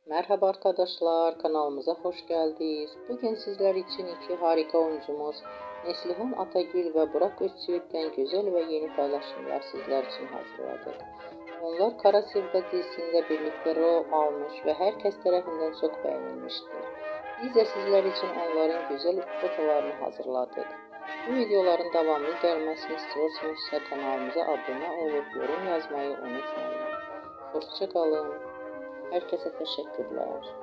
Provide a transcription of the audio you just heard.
Merhaba arkadaşlar, kanalımıza hoş geldiniz. Bugün sizler için iki harika oyuncumuz Neslihan Atagül ve Burak Özçivit'ten güzel ve yeni paylaşımlar sizler için hazırladık. Onlar Kara Sevda dizisinde birlikte rol almış ve herkes tarafından çok beğenilmiştir. Biz de sizler için onların güzel fotolarını hazırladık. Bu videoların devamlı gelmesini istiyorsanız kanalımıza abone olup yorum yazmayı unutmayın. Hoşça kalın. Herkese teşekkürler.